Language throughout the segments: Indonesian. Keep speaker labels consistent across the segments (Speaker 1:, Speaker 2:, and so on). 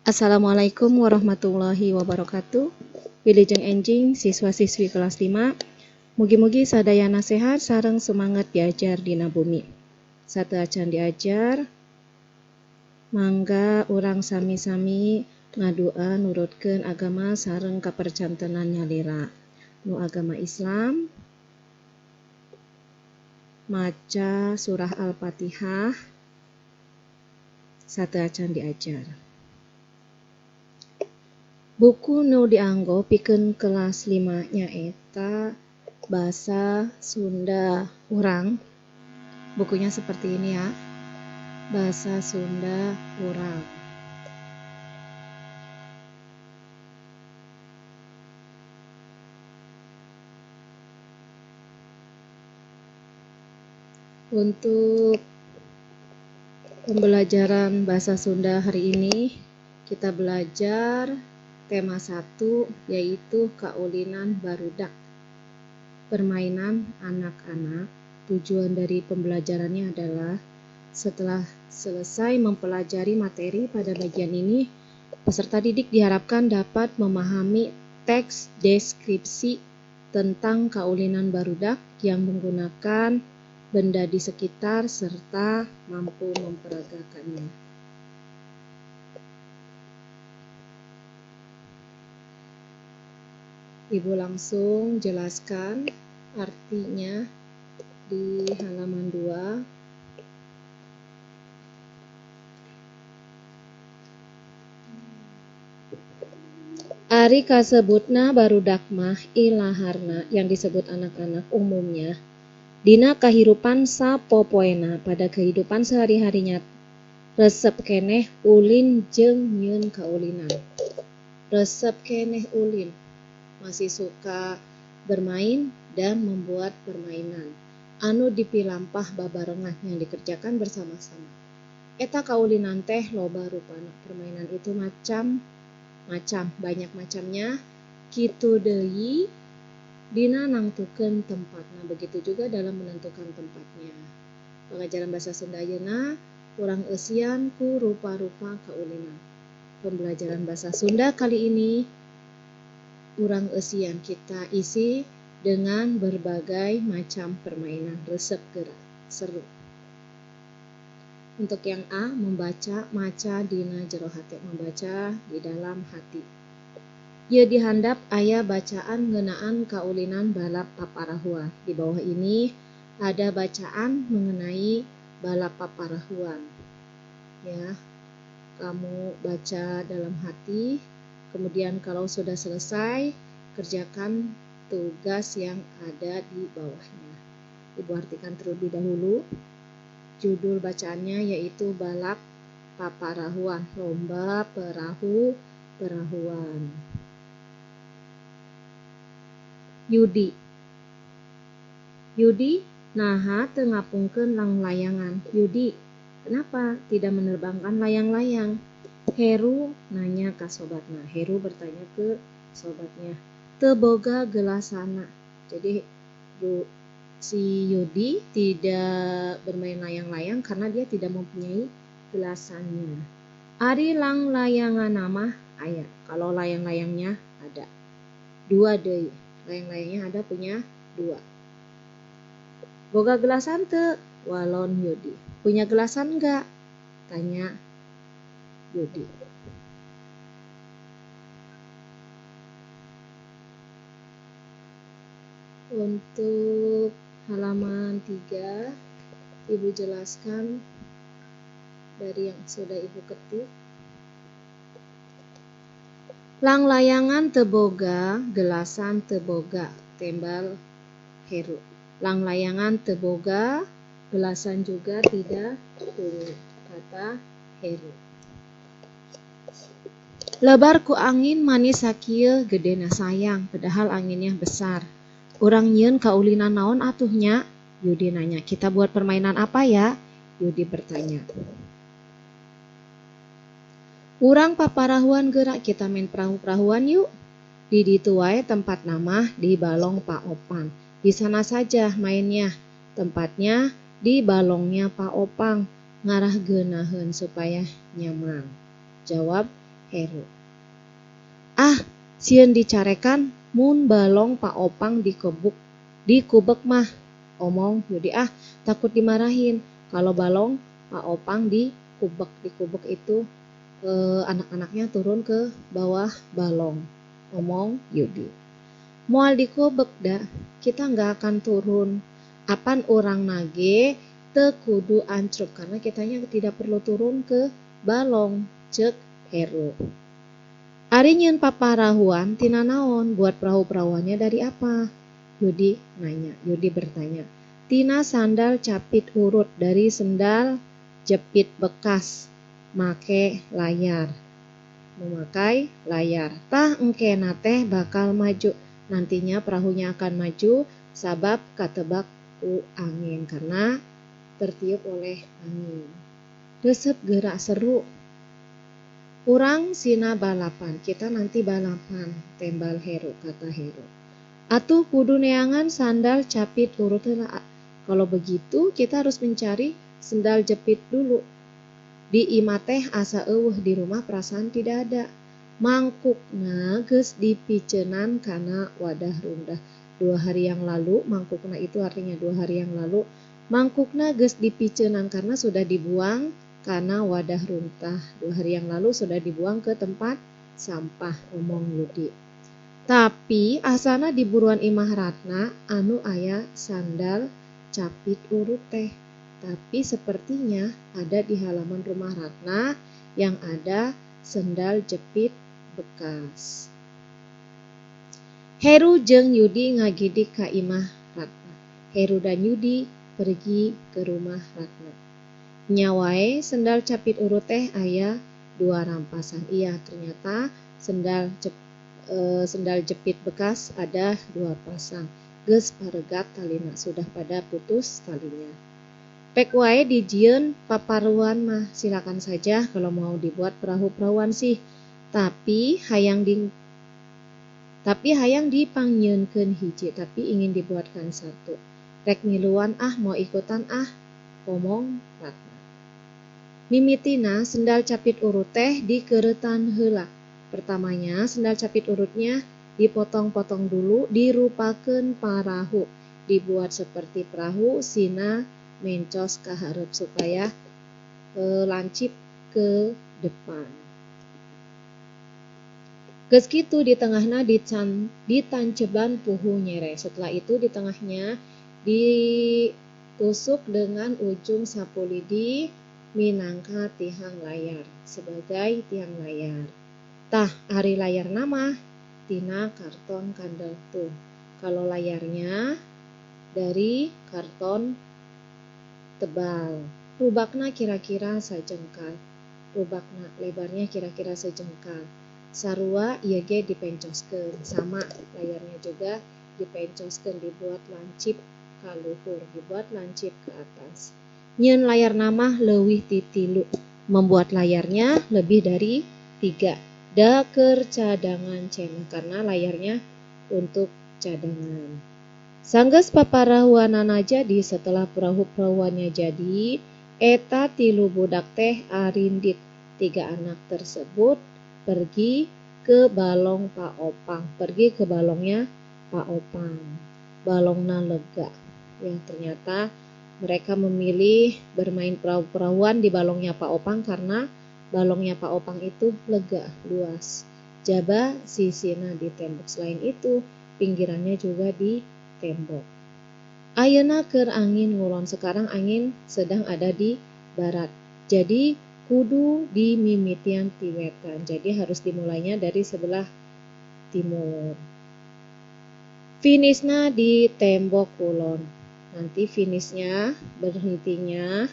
Speaker 1: Assalamualaikum warahmatullahi wabarakatuh. Wilujeng enjing siswa-siswi kelas 5. Mugi-mugi sadayana sehat sareng semangat diajar dina bumi. Sateacan diajar, mangga urang sami-sami ngadua nurutkeun agama sareng kapercantenan nyalira. Nu agama Islam, maca surah Al-Fatihah, sateacan diajar. Buku nu dianggo pikeun kelas 5 nyaeta Bahasa Sunda Urang. Bukunya seperti ini ya. Bahasa Sunda Urang. Untuk pembelajaran bahasa Sunda hari ini kita belajar tema 1 yaitu kaulinan barudak. Permainan anak-anak. Tujuan dari pembelajarannya adalah setelah selesai mempelajari materi pada bagian ini, peserta didik diharapkan dapat memahami teks deskripsi tentang kaulinan barudak yang menggunakan benda di sekitar serta mampu memperagakannya. Ibu langsung jelaskan artinya di halaman 2. Ari kasebutna barudak mah ilaharna yang disebut anak-anak umumnya dina kahirupan sapopoena pada kehidupan sehari-harinya resep keneh ulin jeung nyieun kaulinan. Resep keneh ulin masih suka bermain dan membuat permainan anu dipilampah babarengan yang dikerjakan bersama-sama. Eta kaulinan teh loba rupana. Permainan itu macam banyak macamnya. Kitu deui dina nangtukeun tempatna, begitu juga dalam menentukan tempatnya. Pengajaran bahasa Sunda ayeuna urang eusian ku rupa-rupa kaulinan. Pembelajaran bahasa Sunda kali ini urang eusian kita isi dengan berbagai macam permainan resep gerak seru. Untuk yang A, membaca maca dina jero hate, membaca di dalam hati. Ieu dihandap aya bacaan ngeunaan kaulinan balap paparahuan. Di bawah ini ada bacaan mengenai balap paparahuan. Ya, kamu baca dalam hati. Kemudian kalau sudah selesai, kerjakan tugas yang ada di bawahnya. Ibu artikan terlebih dahulu. Judul bacaannya yaitu balap paparahuan, lomba perahuan. Yudi naha teu ngapungkeun lang-layangan. Yudi, kenapa tidak menerbangkan layang-layang? Heru nanya ke sobatnya. Heru bertanya ke sobatnya. Teu boga gelasana. Jadi si Yudi tidak bermain layang-layang karena dia tidak mempunyai gelasannya. Ari lang-layangan mah aya. Kalau layang-layangnya ada. 2 deui. Layang-layangnya ada punya 2. Boga gelasan teu? Walon Yudi. Punya gelasan enggak? Tanya Yudi. Untuk halaman 3, Ibu jelaskan dari yang sudah Ibu ketik. Lang-layangan teu boga, gelasan teu boga, tembal Heru. Lang-layangan teu boga, gelasan juga tidak turun, kata Heru. Lebar ku angin manis sakieu gedena sayang, padahal anginnya besar. Urang nyieun kaulinan naon atuhnya? Yudi nanya. Kita buat permainan apa ya? Yudi bertanya. Urang paparahuan gerak, kita main perahu-perahuan yuk. Di ditu wae tempat nama di balong Pak Opang. Di sana saja mainnya. Tempatnya di balongnya Pak Opang. Ngarah geunaheun supaya nyaman. Jawab Heru. Ah, sieun dicarekan mun balong Pak Opang dikubek mah. Omong Yudi, takut dimarahin kalau balong Pak Opang dikubek itu anak-anaknya turun ke bawah balong. Omong Yudi. Moal dikubek dah, kita nggak akan turun. Apan orang nage teu kudu ancrup karena kitanya tidak perlu turun ke balong, cek Heru. Ari nyieun paparahuan tina naon, buat perahu-perahuannya dari apa? Yudi bertanya. Tina sandal capit urut, dari sendal jepit bekas, memakai layar. Tah engkena teh bakal maju. Nantinya perahunya akan maju sabab katebak ku angin karena tertiup oleh angin. Resep gerak seru. Urang sina balapan, kita nanti balapan, tembal Heru, kata Heru. Atuh kudu neangan sandal capit urut heula. Kalau begitu kita harus mencari sandal jepit dulu. Di imah teh asa eueuh, di rumah perasaan tidak ada. Mangkukna geus dipiceunan kana wadah rundah. 2 hari yang lalu, mangkukna itu artinya 2 hari yang lalu, mangkukna geus dipiceunan karena sudah dibuang kana wadah runtah. 2 hari yang lalu sudah dibuang ke tempat sampah, omong Yudi. Tapi asana di buruan Imah Ratna anu aya sandal capit urut teh. Tapi sepertinya ada di halaman rumah Ratna yang ada sendal jepit bekas. Heru jeung Yudi ngagidik ka Imah Ratna. Heru dan Yudi pergi ke rumah Ratna. Nyawae sendal capit urut teh aya 2 rampasan. Iya, ternyata sendal jepit bekas ada 2 pasang. Geus paregat talina, sudah pada putus talinya. Pek wae dijieun paparuan mah, silakan saja kalau mau dibuat perahu-perahuan sih. Tapi hayang dipangnyieunkeun hiji, tapi ingin dibuatkan 1. Rek ngiluan mau ikutan omong Ratna. Mimitina sendal capit urut teh dikeuretan heula. Pertamanya sendal capit urutnya dipotong-potong dulu, dirupakeun parahu. Dibuat seperti perahu sina mencos ka hareup supaya lancip ke depan. Geus kitu di tengahna ditanceban puhu nyere. Setelah itu di tengahnya ditusuk dengan ujung sapu lidi minangka tihang layar, sebagai tiang layar. Tah, ari layar nama tina karton kandel tuh. Kalau layarnya dari karton tebal. Rubakna kira-kira sajengkal. Rubakna lebarnya kira-kira sejengkal. Sarua ieu ge dipencoskeun, sama layarnya juga dipencoskeun, dibuat lancip ka luhur, dibuat lancip ke atas. Nyieun layar nama leuwih ti 3, membuat layarnya lebih dari 3. Da keur cadangan cenah karena layarnya untuk cadangan. Sanggeus paparahuanana jadi, setelah perahu-perahuannya jadi, eta 3 budak teh arindit. 3 anak tersebut pergi ke balong Pak Opang, pergi ke balongnya Pak Opang. Balongna lega. Ya, ternyata mereka memilih bermain perahu-perahuan di balongnya Pak Opang karena balongnya Pak Opang itu lega, luas. Jaba sisina di tembok. Selain itu, pinggirannya juga di tembok. Ayeuna keur angin ngulon, sekarang angin sedang ada di barat. Jadi kudu di mimitian ti wetan. Jadi harus dimulainya dari sebelah timur. Finishna di tembok kulon. Nanti finishnya, berhentinya,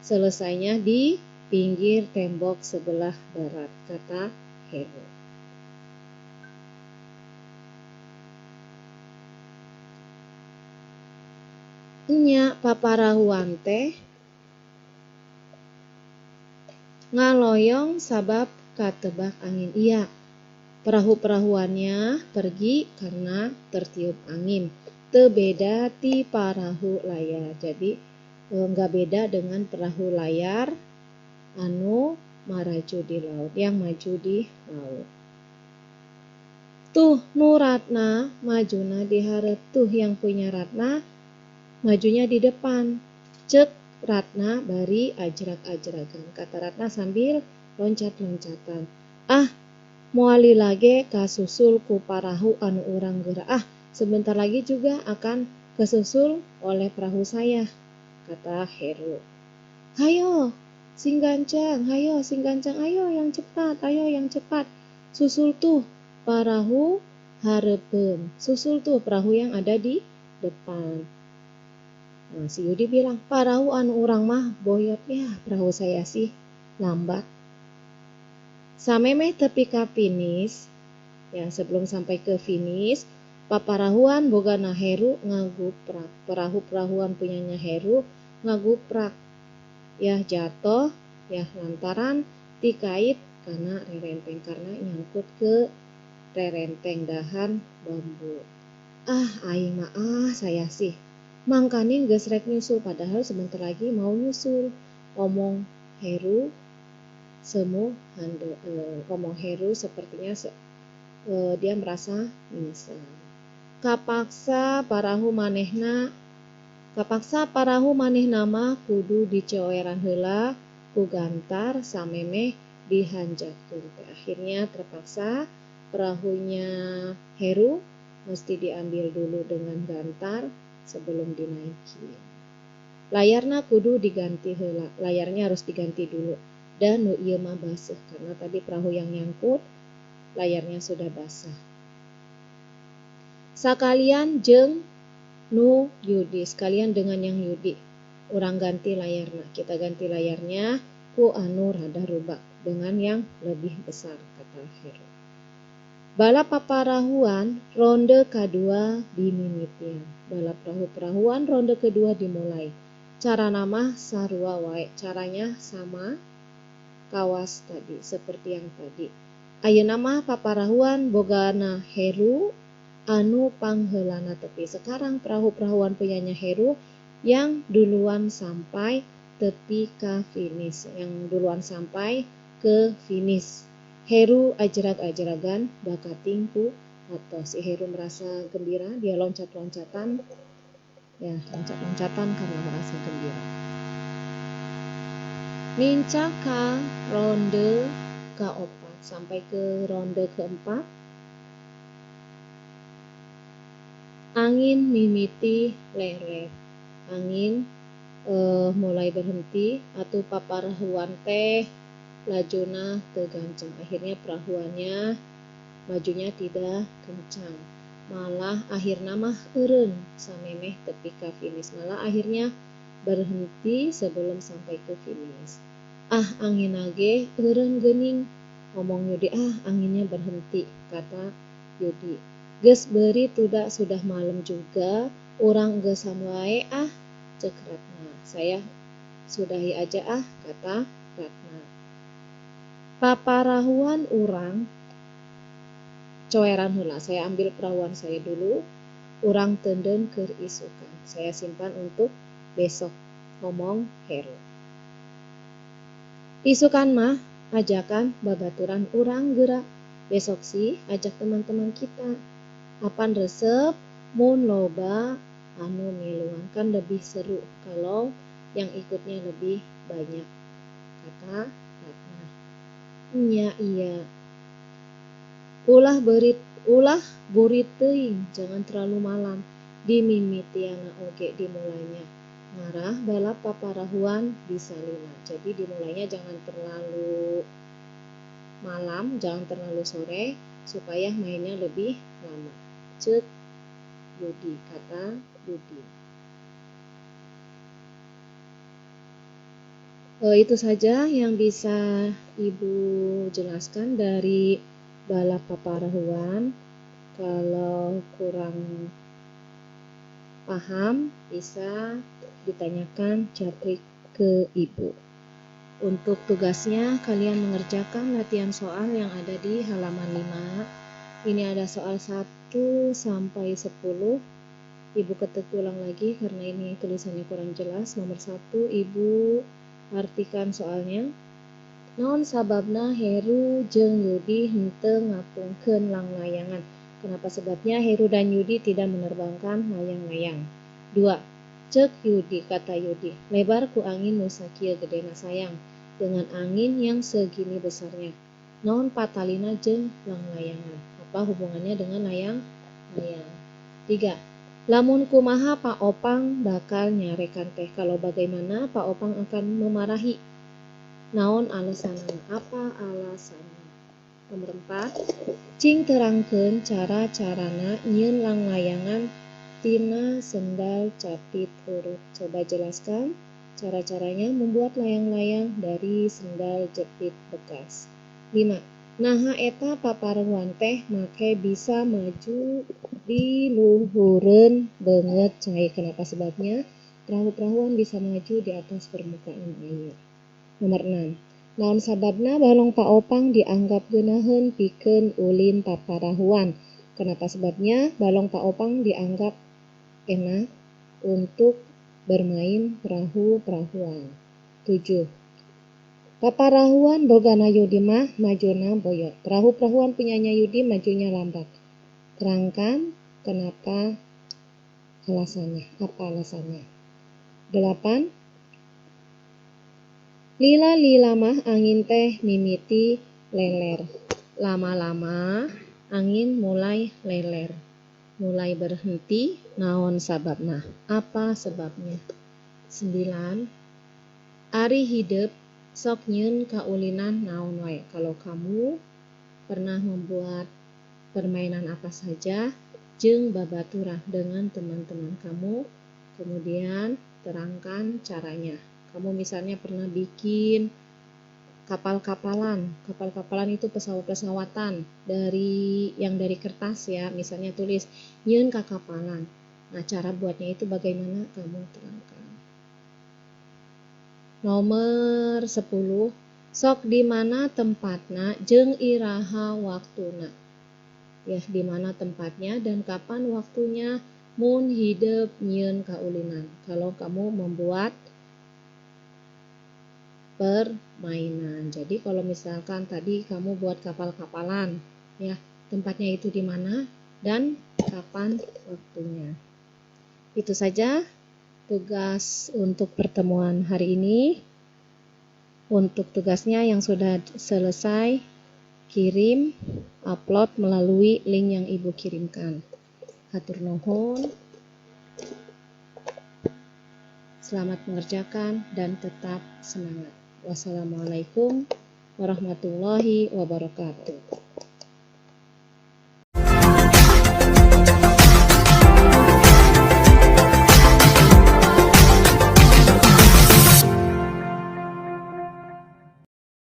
Speaker 1: selesainya di pinggir tembok sebelah barat, kata Heru. Nya paparahuan teh ngaloyong sabab katebak angin. Iya, perahu-perahuannya pergi karena tertiup angin. Teu beda ti parahu layar. Jadi enggak beda dengan perahu layar anu maraju di laut, yang maju di laut. Tuh nu Ratna majuna di hareup, tuh yang punya Ratna majunya di depan. Cek Ratna bari ajrak-ajrakan, kata Ratna sambil loncat-loncatan. Ah, moali lage kasusul ku parahu anu urang geura. Sebentar lagi juga akan kesusul oleh perahu saya, kata Heru. Hayo, sing gancang, hayo sing gancang, ayo yang cepat, ayo yang cepat. Susul tuh perahu hareupeun, susul tuh perahu yang ada di depan. Nah, si Yudi bilang, perahu anu urang mah boyot, ya perahu saya sih lambat. Samemeh tepi ka finish, ya sebelum sampai ke finish, paparahuan bogana Heru ngaguprak. Perahu-perahuan punyanya Heru ngaguprak. Ya jatuh, ya lantaran tikait karena rerenteng, karena nyangkut ke rerenteng dahan bambu. Aing mah saya sih mangkanin geus rek nyusul, padahal sebentar lagi mau nyusul. Omong Heru omong Heru sepertinya dia merasa menyesal. Kapaksa parahu manehna mah kudu dicoeran heula ku gantar samemeh dihanjatkeun. Akhirnya terpaksa perahunya Heru mesti diambil dulu dengan gantar sebelum dinaiki. Layarna kudu diganti heula, layarnya harus diganti dulu. Dan nu ieu mah baseuh karena tadi perahu yang nyangkut layarnya sudah basah. Sakalian jeung nu Yudi, sekalian dengan yang Yudi, urang ganti layarna, kita ganti layarnya ku anu rada rubak dengan yang lebih besar, kata Heru. Balap paparahuan ronde kedua dimimitian. Balap perahu-perahuan ronde kedua dimulai. Cara nama sarua wae, caranya sama kawas tadi, seperti yang tadi. Ayeuna mah paparahuan bogana Heru anu pangheulana tepi. Sekarang perahu-perahuan punyanya Heru yang duluan sampai tepi ke finish, yang duluan sampai ke finish. Heru ajrag-ajragan bakating ku atos. Si Heru merasa gembira, dia loncat-loncatan, ya loncat-loncatan karena merasa gembira. Nincak ka ronde keempat, sampai ke ronde keempat. Angin mimiti lereh, angin mulai berhenti, atuh paparahuan teh lajuna teu gancang. Akhirnya perahuannya majunya tidak kencang, malah akhirna mah eureun samemeh tepi ka finish, malah akhirnya berhenti sebelum sampai ke finish. Angin ge eureun geuning, ngomong Yudi. Anginnya berhenti, kata Yudi. Geus beuri tuda sudah malam juga, urang geus wae cek Ratna. Saya sudahi aja kata Ratna. Paparahuan urang coeran heula, saya ambil perahuan saya dulu, urang teudeun keur isukan, saya simpan untuk besok, ngomong Heru. Isukan mah ajakan babaturan urang geura, besok sih ajak teman-teman kita. Apan resep mun loba anu miluan, kan lebih seru kalau yang ikutnya lebih banyak, kata Ratna. Iya. Ulah burit teuing, jangan terlalu malam. Dimimitiana oge dimulainya. Ngarah balap paparahuan disalina. Jadi dimulainya jangan terlalu malam, jangan terlalu sore, supaya mainnya lebih lama. Cek Yudi, kata Yudi. Itu saja yang bisa Ibu jelaskan dari balap paparahuan. Kalau kurang paham bisa ditanyakan Japrik ke Ibu. Untuk tugasnya kalian mengerjakan latihan soal yang ada di halaman 5. Ini ada soal 1 sampai 10. Ibu ketik ulang lagi karena ini tulisannya kurang jelas. Nomor 1, Ibu artikan soalnya. Naon sababna Heru jeung Yudi henteu ngapungkeun lang-layangan? Kenapa sebabnya Heru dan Yudi tidak menerbangkan layang-layang? 2. Cek Yudi, kata Yudi, lebar ku angin nu sakieu gedena sayang, dengan angin yang segini besarnya. Naon patalina jeung lang-layangan? Apa hubungannya dengan layang-layang? 3. Lamun kumaha Pak Opang bakal nyarekan teh? Kalau bagaimana Pak Opang akan memarahi? Naon alasanna? Apa alasanna? Nomor 4. Cing terangkeun cara-carana nyieun lang-layangan tina sendal capit urut. Coba jelaskan cara-caranya membuat layang-layang dari sendal jepit bekas. 5. Naha eta paparuan teh make bisa maju di luhureun beungeut cai. Kenapa sebabnya perahu-perahuan bisa maju di atas permukaan air? Nomor 6. Naon sababna balong Pak Opang dianggap geunaheun pikeun ulin paparahuan? Kenapa sebabnya balong Pak Opang dianggap enak untuk bermain perahu-perahuan? 7. Paparahuan bogana Yudi mah majuna boyot. Perahu-perahuan punyanya Yudi majunya lambat. Terangkan kenapa alasannya. Apa alasannya? 8. Lila-lila mah angin teh mimiti leler. Lama-lama angin mulai leler, mulai berhenti. Naon sababna? Apa sebabnya? 9. Ari hidup sok nyieun kaulinan naon wae. Kalau kamu pernah membuat permainan apa saja, jeung babaturah dengan teman-teman kamu, kemudian terangkan caranya. Kamu misalnya pernah bikin kapal-kapalan. Kapal-kapalan itu pesawat-pesawatan dari kertas ya. Misalnya tulis nyieun kakapalan. Nah, cara buatnya itu bagaimana kamu terangkan. Nomor 10. Sok di mana tempatna jeung iraha waktuna. Ya, di mana tempatnya dan kapan waktunya mun hidup nyieun kaulinan. Kalau kamu membuat permainan. Jadi kalau misalkan tadi kamu buat kapal-kapalan, ya, tempatnya itu di mana dan kapan waktunya. Itu saja tugas untuk pertemuan hari ini. Untuk tugasnya yang sudah selesai, kirim, upload melalui link yang Ibu kirimkan. Hatur nuhun. Selamat mengerjakan dan tetap semangat. Wassalamualaikum warahmatullahi wabarakatuh.